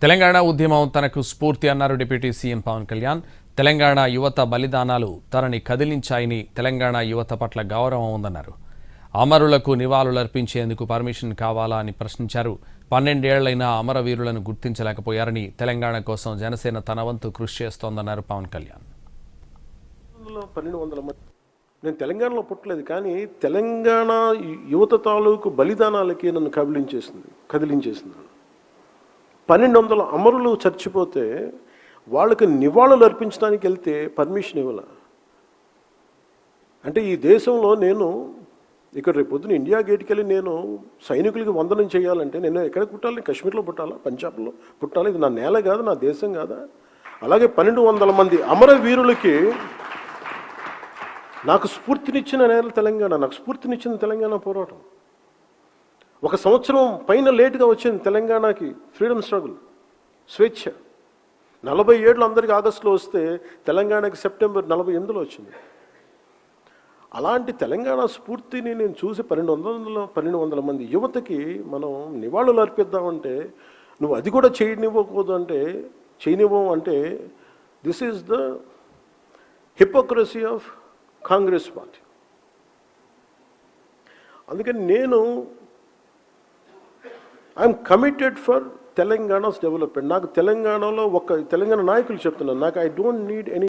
తెలంగాణ ఉద్యమం తనకు స్ఫూర్తి అన్నారు డిప్యూటీ సీఎం పవన్ కళ్యాణ్. తెలంగాణ యువత బలిదానాలు తనని కదిలించాయని, తెలంగాణ యువత పట్ల గౌరవం ఉందన్నారు. అమరులకు నివాళులర్పించేందుకు పర్మిషన్ కావాలా అని ప్రశ్నించారు. 12 ఏళ్లైనా అమరవీరులను గుర్తించలేకపోయారని, తెలంగాణ కోసం జనసేన తన వంతు కృషి చేస్తోందన్నారు పవన్ కళ్యాణ్. 1200 మంది నేను తెలంగాణలో పుట్టలేదు, కానీ తెలంగాణ యువత తాలూకు బలిదానాలకి నన్ను కదిలించేసింది. 1200 అమరులు చచ్చిపోతే వాళ్ళకి నివాళులు అర్పించడానికి వెళ్తే పర్మిషన్ ఇవ్వాల అంటే, ఈ దేశంలో నేను ఇక్కడ రేపు పొద్దున ఇండియా గేట్కి వెళ్ళి నేను సైనికులకి వందనం చేయాలంటే నేను ఎక్కడ పుట్టాలి? కాశ్మీర్లో పుట్టాలా? పంజాబ్లో పుట్టాలి? ఇది నా నేల కాదా? నా దేశం కాదా? అలాగే 1200 మంది అమరవీరులకి నాకు స్ఫూర్తినిచ్చిన నేల తెలంగాణ, నాకు స్ఫూర్తినిచ్చింది తెలంగాణ పోరాటం. 1 సంవత్సరం పైన లేటుగా వచ్చింది తెలంగాణకి ఫ్రీడమ్ స్ట్రగుల్, స్వేచ్ఛ. 47 అందరికీ ఆగస్టులో వస్తే తెలంగాణకి సెప్టెంబర్ 48లో వచ్చింది. అలాంటి తెలంగాణ స్ఫూర్తిని నేను చూసి 1200 మంది యువతకి మనం నివాళులు అర్పిద్దామంటే, నువ్వు అది కూడా చేయనివ్వవు అంటే this is the hypocrisy of Congress party. అందుకని నేను I'm committed for Telangana's development. నాకు తెలంగాణలో తెలంగాణ నాయకులు చెప్తున్నాను, నాకు ఐ డోంట్ నీడ్ ఎనీ